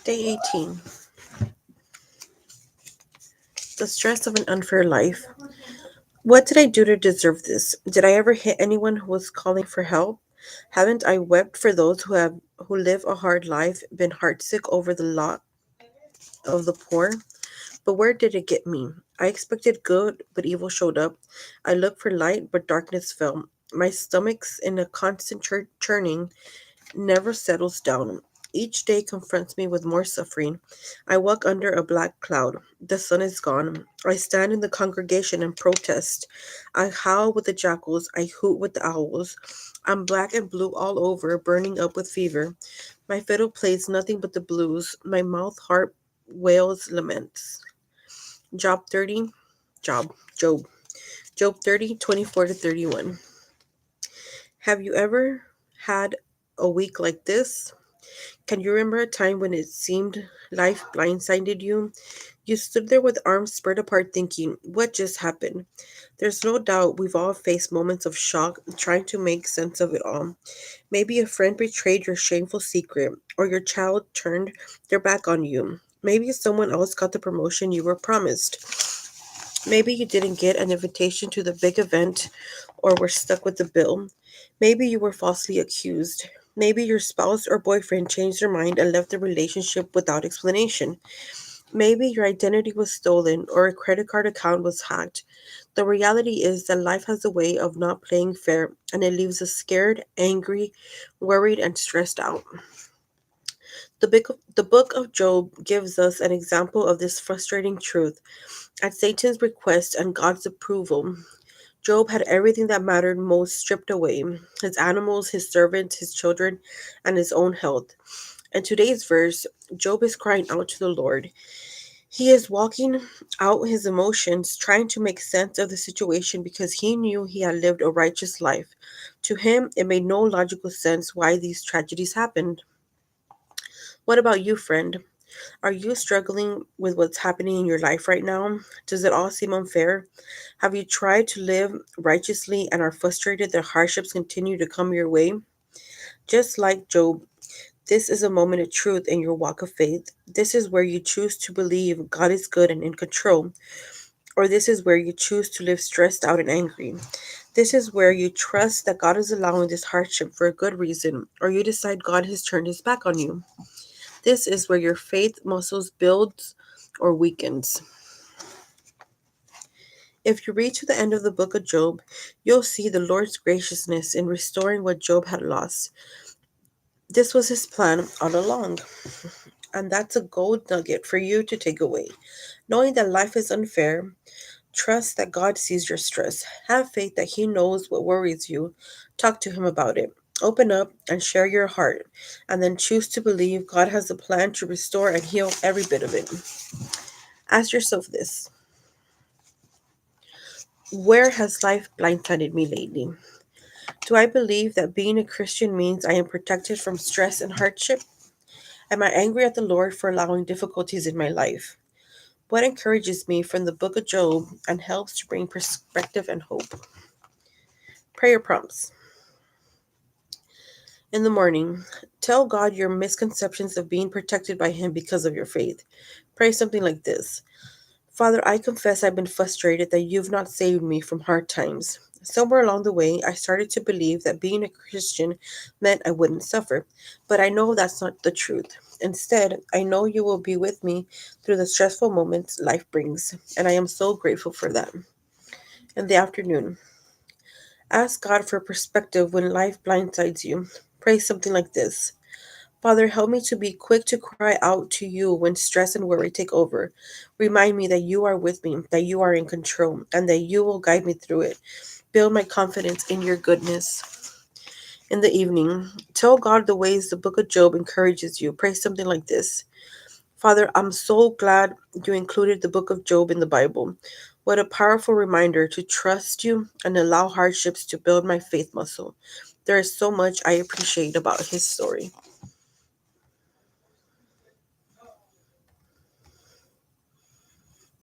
Day 18. The stress of an unfair life. What did I do to deserve this? Did I ever hit anyone who was calling for help? Haven't I wept for those who live a hard life, been heartsick over the lot of the poor? But where did it get me? I expected good, but evil showed up. I looked for light, but darkness fell. My stomach's in a constant churning, never settles down. Each day confronts me with more suffering. I walk under a black cloud. The sun is gone. I stand in the congregation and protest. I howl with the jackals. I hoot with the owls. I'm black and blue all over, burning up with fever. My fiddle plays nothing but the blues. My mouth harp wails laments. Job 30. Job. Job. Job 30, 24 to 31. Have you ever had a week like this? Can you remember a time when it seemed life blindsided you? You stood there with arms spread apart thinking, what just happened? There's no doubt we've all faced moments of shock trying to make sense of it all. Maybe a friend betrayed your shameful secret, or your child turned their back on you. Maybe someone else got the promotion you were promised. Maybe you didn't get an invitation to the big event or were stuck with the bill. Maybe you were falsely accused. Maybe your spouse or boyfriend changed their mind and left the relationship without explanation. Maybe your identity was stolen or a credit card account was hacked. The reality is that life has a way of not playing fair and it leaves us scared, angry, worried, and stressed out. The book of Job gives us an example of this frustrating truth. At Satan's request and God's approval, Job had everything that mattered most stripped away: his animals, his servants, his children, and his own health. In today's verse, Job is crying out to the Lord. He is walking out his emotions, trying to make sense of the situation because he knew he had lived a righteous life. To him, it made no logical sense why these tragedies happened. What about you, friend? Are you struggling with what's happening in your life right now? Does it all seem unfair? Have you tried to live righteously and are frustrated that hardships continue to come your way? Just like Job, this is a moment of truth in your walk of faith. This is where you choose to believe God is good and in control, or this is where you choose to live stressed out and angry. This is where you trust that God is allowing this hardship for a good reason, or you decide God has turned his back on you. This is where your faith muscles builds or weakens. If you read to the end of the book of Job, you'll see the Lord's graciousness in restoring what Job had lost. This was his plan all along. And that's a gold nugget for you to take away. Knowing that life is unfair, trust that God sees your stress. Have faith that He knows what worries you. Talk to Him about it. Open up and share your heart. And then choose to believe God has a plan to restore and heal every bit of it. Ask yourself this: where has life blindsided me lately? Do I believe that being a Christian means I am protected from stress and hardship? Am I angry at the Lord for allowing difficulties in my life? What encourages me from the book of Job and helps to bring perspective and hope? Prayer prompts. In the morning, tell God your misconceptions of being protected by Him because of your faith. Pray something like this: Father, I confess I've been frustrated that you've not saved me from hard times. Somewhere along the way, I started to believe that being a Christian meant I wouldn't suffer, but I know that's not the truth. Instead, I know you will be with me through the stressful moments life brings, and I am so grateful for that. In the afternoon, ask God for perspective when life blindsides you. Pray something like this: Father, help me to be quick to cry out to you when stress and worry take over. Remind me that you are with me, that you are in control, and that you will guide me through it. Build my confidence in your goodness. In the evening, tell God the ways the book of Job encourages you. Pray something like this: Father, I'm so glad you included the book of Job in the Bible. What a powerful reminder to trust you and allow hardships to build my faith muscle. There is so much I appreciate about his story.